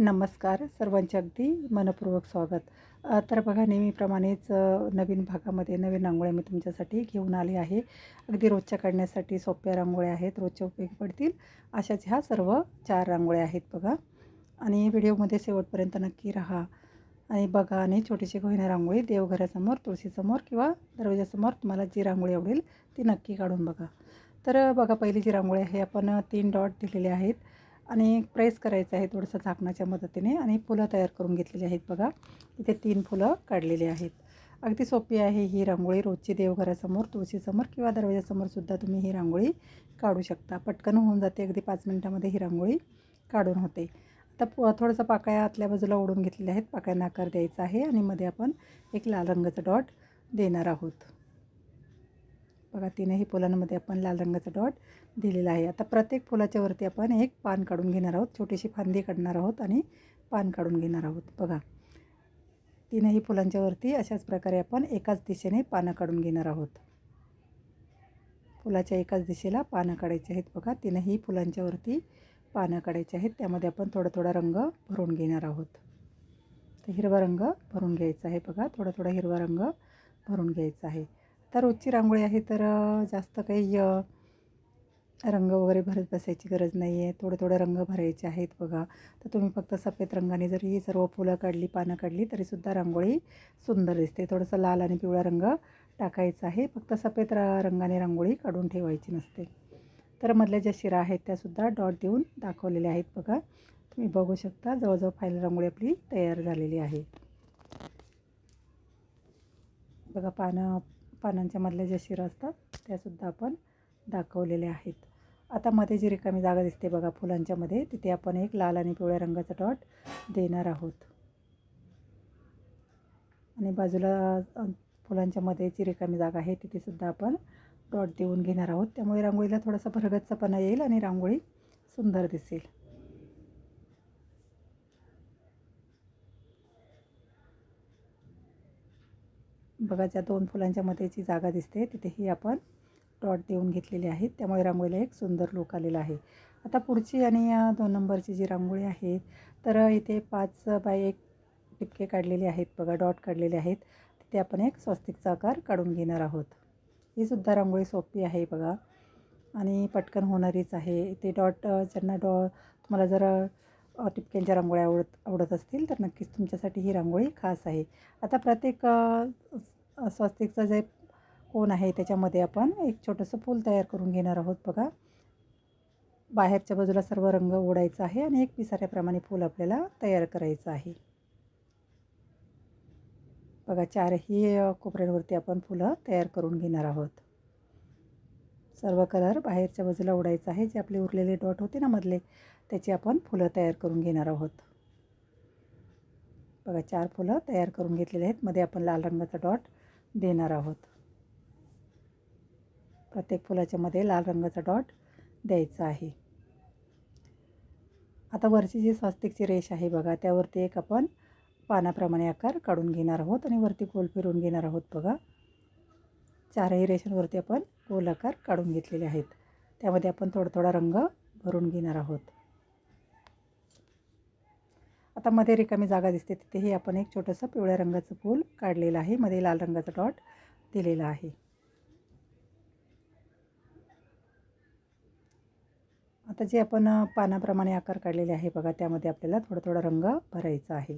नमस्कार सर्वांचे अगदी मनपूर्वक स्वागत. तर बघा नेहमीप्रमाणेच नवीन भागामध्ये नवीन रांगोळ्या मी तुमच्यासाठी घेऊन आली आहे. अगदी रोजच्या काढण्यासाठी सोप्या रांगोळ्या आहेत, रोजच्या उपयोगी पडतील अशाच ह्या सर्व 4 रांगोळ्या आहेत बघा. आणि व्हिडिओमध्ये शेवटपर्यंत नक्की राहा आणि बघा. आणि छोटीशी का होईना रांगोळी देवघरासमोर, तुळशीसमोर किंवा दरवाजासमोर तुम्हाला जी रांगोळी आवडेल ती नक्की काढून बघा. तर बघा, पहिली जी रांगोळी आहे आपण 3 डॉट दिलेले आहेत आणि प्रेस करायचं आहे थोडंसं झाकणाच्या मदतीने आणि फुलं तयार करून घेतलेली आहेत बघा. इथे 3 फुलं काढलेली आहेत. अगदी सोपी आहे ही रांगोळी. रोजची देवघरासमोर, तुळशीसमोर किंवा दरवाजासमोरसुद्धा तुम्ही ही रांगोळी काढू शकता. पटकन होऊन जाते, अगदी 5 मिनिटामध्ये ही रांगोळी काढून होते. आता थोडंसं पाकळ्या आतल्या बाजूला ओढून घेतलेल्या आहेत. पाकळ्यांना आकार द्यायचा आहे आणि मध्ये आपण एक लाल रंगाचा डॉट देणार आहोत बघा. 3ही फुलांमध्ये आपण लाल रंगाचा डॉट दिलेला आहे. आता प्रत्येक फुलाच्या वरती आपण एक पान काढून घेणार आहोत. छोटीशी फांदी काढणार आहोत आणि पान काढून घेणार आहोत बघा. 3ही फुलांच्या वरती अशाच प्रकारे आपण एकाच दिशेने पानं काढून घेणार आहोत. फुलाच्या एकाच दिशेला पानं काढायची आहेत बघा. 3ही फुलांच्या वरती पानं काढायची आहेत. त्यामध्ये आपण थोडा थोडा रंग भरून घेणार आहोत. तर हिरवा रंग भरून घ्यायचा आहे बघा. थोडा थोडा हिरवा रंग भरून घ्यायचा आहे. तर रोजची रांगोळी आहे तर जास्त काही रंग वगैरे भरत बसायची गरज नाही आहे. थोडे थोडे रंग भरायचे आहेत बघा. तर तुम्ही फक्त सफेद रंगाने जरी ही सर्व फुलं काढली, पानं काढली तरीसुद्धा रांगोळी सुंदर दिसते. थोडंसं लाल आणि पिवळा रंग टाकायचा आहे. फक्त सफेद रंगाने रांगोळी काढून ठेवायची नसते. तर मधल्या ज्या शिरा आहेत त्यासुद्धा डॉट देऊन दाखवलेल्या आहेत बघा. तुम्ही बघू शकता. जवळजवळ फायनल रांगोळी आपली तयार झालेली आहे बघा. पानांच्या मधल्या ज्या शिरा असतात त्यासुद्धा आपण दाखवलेल्या आहेत. आता मध्ये जी रिकामी जागा दिसते बघा फुलांच्या मध्ये, तिथे आपण एक लाल आणि पिवळ्या रंगाचा डॉट देणार आहोत. आणि बाजूला फुलांच्या मध्ये जी रिकामी जागा आहे तिथे सुद्धा आपण डॉट देऊन घेणार आहोत. त्यामुळे रांगोळीला थोडासा भरगच्चपणा येईल आणि रांगोळी सुंदर दिसेल बघा. ज्या 2 फुलांच्या मध्ये जी जागा दिसते तिथेही आपण डॉट देऊन घेतलेले आहेत. त्यामुळे रांगोळीला एक सुंदर लुक आलेला आहे. आता पुढची आणि 2 नंबरची जी रांगोळी आहे तर इथे 5 बाय 1 टिपके काढलेले आहेत बघा. डॉट काढलेले आहेत. तिथे आपण एक स्वस्तिकचा आकार काढून घेणार आहोत. ही सुद्धा रांगोळी सोपी आहे बघा आणि पटकन होणारीच आहे. इथे डॉट ज्यांना तुम्हाला जर टिपक्यांच्या रांगोळ्या आवडत असतील तर नक्कीच तुमच्यासाठी ही रांगोळी खास आहे. आता प्रत्येक स्वस्तिकचा जे कोन आहे त्याच्यामध्ये आपण एक छोटंसं फूल तयार करून घेणार आहोत बघा. बाहेरच्या बाजूला सर्व रंग ओढायचा आहे आणि एक पिसाऱ्याप्रमाणे फूल आपल्याला तयार करायचं आहे बघा. 4ही कोपऱ्यांवरती आपण फुलं तयार करून घेणार आहोत. सर्व कलर बाहेरच्या बाजूला ओढायचा आहे. जे आपले उरलेले डॉट होते ना मधले, त्याची आपण फुलं तयार करून घेणार आहोत बघा. 4 फुलं तयार करून घेतलेले आहेत. मध्ये आपण लाल रंगाचा डॉट देणार आहोत. प्रत्येक फुलाच्या मध्ये लाल रंगाचा डॉट द्यायचा आहे. आता वरची जी स्वस्तिकची रेष आहे बघा, त्यावरती एक आपण पानाप्रमाणे आकार काढून घेणार आहोत आणि वरती गोल फिरवून घेणार आहोत बघा. 4ही रेषांवरती आपण गोल आकार काढून घेतलेले आहेत. त्यामध्ये आपण थोडा थोडा रंग भरून घेणार आहोत. आता मध्ये रिकामी जागा दिसते तिथेही आपण एक छोटंसं पिवळ्या रंगाचं फूल काढलेलं आहे. मध्ये लाल रंगाचा डॉट दिलेला आहे. आता जे आपण पानाप्रमाणे आकार काढलेले आहे बघा, त्यामध्ये आपल्याला थोडा थोडा रंग भरायचा आहे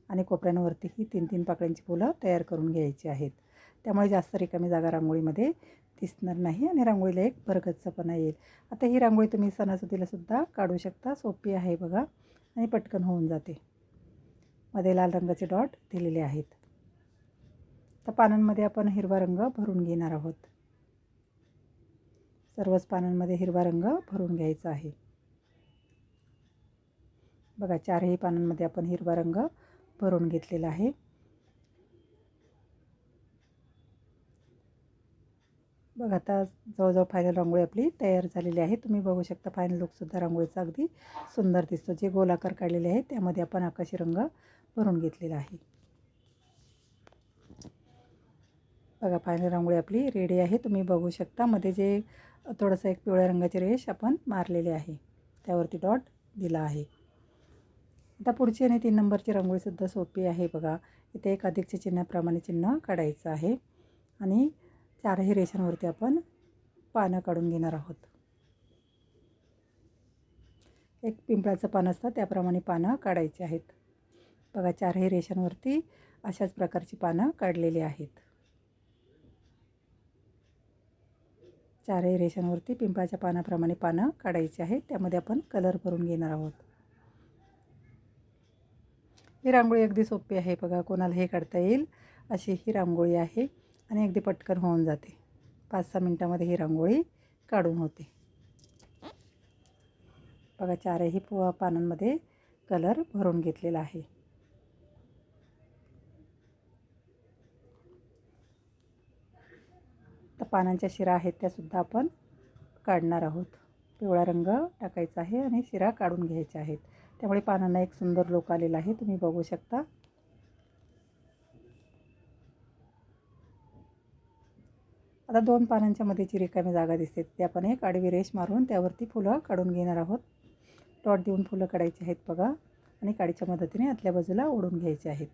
आणि कोपऱ्यांवरतीही 3-3 पाकळ्यांची फुलं तयार करून घ्यायची आहेत. त्यामुळे जास्त रिकामी जागा रांगोळीमध्ये दिसणार नाही आणि रांगोळीला एक भरगच्चपणा येईल. आता ही रांगोळी तुम्ही सणासुदीलासुद्धा काढू शकता. सोपी आहे बघा आणि पटकन होऊन जाते. मध्ये लाल रंगाचे डॉट दिलेले आहेत. तर पानांमध्ये आपण हिरवा रंग भरून घेणार आहोत. सर्वच पानांमध्ये हिरवा रंग भरून घ्यायचा आहे बघा. 4ही पानांमध्ये आपण हिरवा रंग भरून घेतलेला आहे बघा. आता जवळजवळ फायनल रांगोळी आपली तयार झालेली आहे. तुम्ही बघू शकता फायनल लुकसुद्धा रांगोळीचा अगदी सुंदर दिसतो. जे गोल आकार काढलेले आहेत त्यामध्ये आपण आकाशी रंग भरून घेतलेला आहे बघा. फायनल रांगोळी आपली रेडी आहे. तुम्ही बघू शकता मध्ये जे थोडंसं एक पिवळ्या रंगाची रेष आपण मारलेली आहे, त्यावरती डॉट दिला आहे. आता पुढची आणि 3 नंबरची रांगोळीसुद्धा सोपी आहे बघा. इथे एक अधिकच्या चिन्हाप्रमाणे चिन्ह काढायचं आहे आणि 4ही रेषांवरती आपण पानं काढून घेणार आहोत. एक पिंपळाचं पान असतं त्याप्रमाणे पानं काढायची आहेत. बघा 4ही रेषांवरती अशाच प्रकारची पानं काढलेली आहेत. 4ही रेषांवरती पिंपळाच्या पानाप्रमाणे पानं काढायची आहेत. त्यामध्ये आपण कलर भरून घेणार आहोत. ही रांगोळी अगदी सोपी आहे बघा. कोणालाही काढता येईल अशी ही रांगोळी आहे आणि अगदी पटकन होऊन जाते. 5-6 मिनटामध्ये ही रांगोळी काढून होते. बघा 4ही पानांमध्ये कलर भरून घेतलेला आहे. तर पानांच्या शिरा आहेत त्यासुद्धा आपण काढणार आहोत. पिवळा रंग टाकायचा आहे आणि शिरा काढून घ्यायच्या आहेत. त्यामुळे पानांना एक सुंदर लुक आलेला आहे, तुम्ही बघू शकता. आता 2 पानांच्या मध्ये जी रिकामी जागा दिसते ते आपण एक आडवी रेष मारून त्यावरती फुलं काढून घेणार आहोत. डॉट देऊन फुलं काढायची आहेत बघा आणि काडीच्या मदतीने आतल्या बाजूला ओढून घ्यायचे आहेत.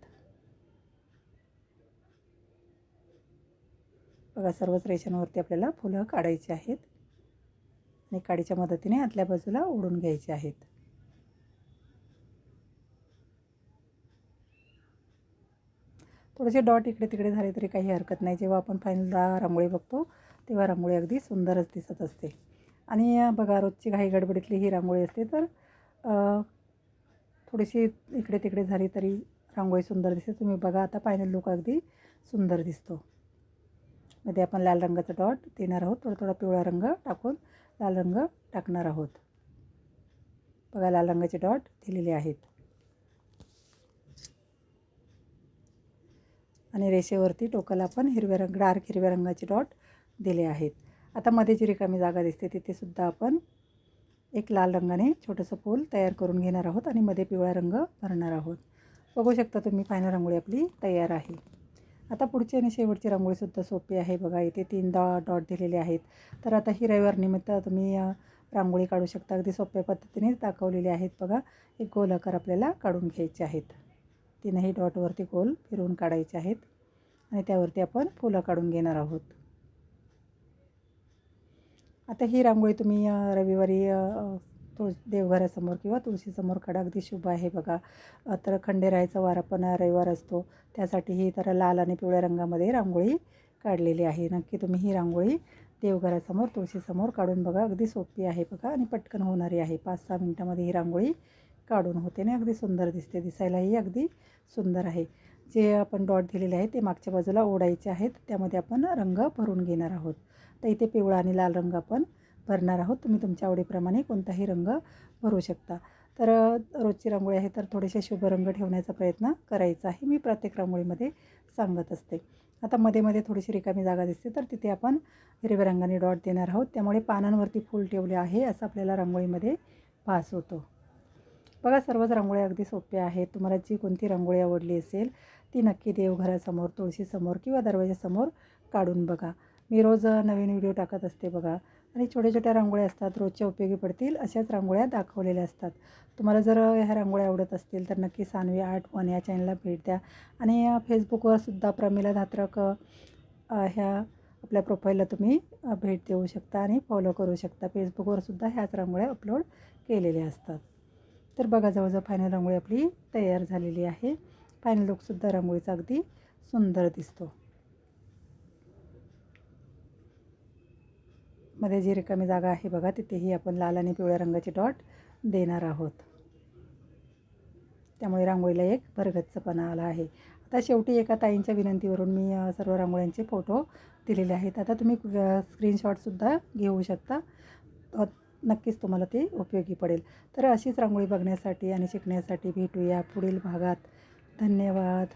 बघा सर्वच रेषांवरती आपल्याला फुलं काढायची आहेत आणि काडीच्या मदतीने आतल्या बाजूला ओढून घ्यायचे आहेत. थोडेसे डॉट इकडे तिकडे झाले तरी काही हरकत नाही. जेव्हा आपण फायनलला रांगोळी बघतो तेव्हा रांगोळी अगदी सुंदरच दिसत असते. आणि बघा रोजची घाई गडबडीतली ही रांगोळी असते तर थोडीशी इकडे तिकडे झाली तरी रांगोळी सुंदर दिसते. तुम्ही बघा आता फायनल लुक अगदी सुंदर दिसतो. मध्ये आपण लाल रंगाचा डॉट देणार आहोत. थोडा थोडा पिवळा रंग टाकून लाल रंग टाकणार आहोत. बघा लाल रंगाचे डॉट दिलेले आहेत आणि रेषेवरती टोकाला आपण डार्क हिरव्या रंगाचे डॉट दिले आहेत. आता मध्ये जी रिकामी जागा दिसते तिथे सुद्धा आपण एक लाल रंगाने छोटंसं फूल तयार करून घेणार आहोत आणि मध्ये पिवळा रंग भरणार आहोत. बघू शकता तुम्ही फायनल रांगोळी आपली तयार आहे. आता पुढची आणि शेवटची रांगोळीसुद्धा सोपी आहे बघा. इथे 3 डॉट दिलेले आहेत. तर आता ही रविवार निमित्त तुम्ही रांगोळी काढू शकता. अगदी सोप्या पद्धतीने दाखवलेले आहेत बघा. एक गोल आकार आपल्याला काढून घ्यायचे आहेत. 3ही डॉटवरती गोल फिरवून काढायचे आहेत आणि त्यावरती आपण फुलं काढून घेणार आहोत. आता ही रांगोळी तुम्ही रविवारी देवघरासमोर किंवा तुळशीसमोर काढा. अगदी शुभ आहे बघा. तर खंडेरायाचा वार पण रविवार असतो त्यासाठी ही तर लाल आणि पिवळ्या रंगामध्ये रांगोळी काढलेली आहे. नक्की तुम्ही ही रांगोळी देवघरासमोर तुळशीसमोर काढून बघा. अगदी सोपी आहे बघा आणि पटकन होणारी आहे. 5-6 मिनटामध्ये ही रांगोळी काढून होते आणि अगदी सुंदर दिसते. दिसायलाही अगदी सुंदर आहे. जे आपण डॉट दिलेले आहे ते मागच्या बाजूला ओढायचे आहेत. त्यामध्ये आपण रंग भरून घेणार आहोत. तर इथे पिवळा आणि लाल रंग आपण भरणार आहोत. तुम्ही तुमच्या आवडीप्रमाणे कोणताही रंग भरू शकता. तर रोजची रांगोळी आहे तर थोडेसे शुभ रंग ठेवण्याचा प्रयत्न करायचा आहे. मी प्रत्येक रांगोळीमध्ये सांगत असते. आता मध्ये मध्ये थोडीशी रिकामी जागा दिसते तर तिथे आपण हिरव्या रंगाने डॉट देणार आहोत. त्यामुळे पानांवरती फूल ठेवले आहे असं आपल्याला रांगोळीमध्ये भास होतो. बघा सर्वच रांगोळ्या अगदी सोप्या आहेत. तुम्हाला जी कोणती रांगोळी आवडली असेल ती नक्की देवघरासमोर तुळशीसमोर किंवा दरवाजासमोर काढून बघा. मी रोज नवीन व्हिडिओ टाकत असते बघा आणि छोट्या छोट्या रांगोळ्या असतात. रोजच्या उपयोगी पडतील अशाच रांगोळ्या दाखवलेल्या असतात. तुम्हाला जर ह्या रांगोळ्या आवडत असतील तर नक्की सान्वी आर्ट 1 या चॅनलला भेट द्या आणि फेसबुकवर सुद्धा प्रमिला धात्रक ह्या आपल्या प्रोफाईलला तुम्ही भेट देऊ शकता आणि फॉलो करू शकता. फेसबुकवर सुद्धा ह्याच रांगोळ्या अपलोड केलेल्या असतात. तर बघा जवळजवळ फायनल रांगोळी आपली तयार झालेली आहे. फायनल लुकसुद्धा रांगोळीचा अगदी सुंदर दिसतो. मध्ये जी रिकामी जागा आहे बघा तिथेही आपण लाल आणि पिवळ्या रंगाचे डॉट देणार आहोत. त्यामुळे रांगोळीला एक भरगच्चपणा आला आहे. आता शेवटी एका ताईंच्या विनंतीवरून मी सर्व रांगोळ्यांचे फोटो दिलेले आहेत. आता तुम्ही स्क्रीनशॉटसुद्धा घेऊ शकता. नक्कीच तुम्हाला ते उपयोगी पडेल. तर अशीच रांगोळी बघण्यासाठी आणि शिकण्यासाठी भेटूया पुढील भागात. धन्यवाद.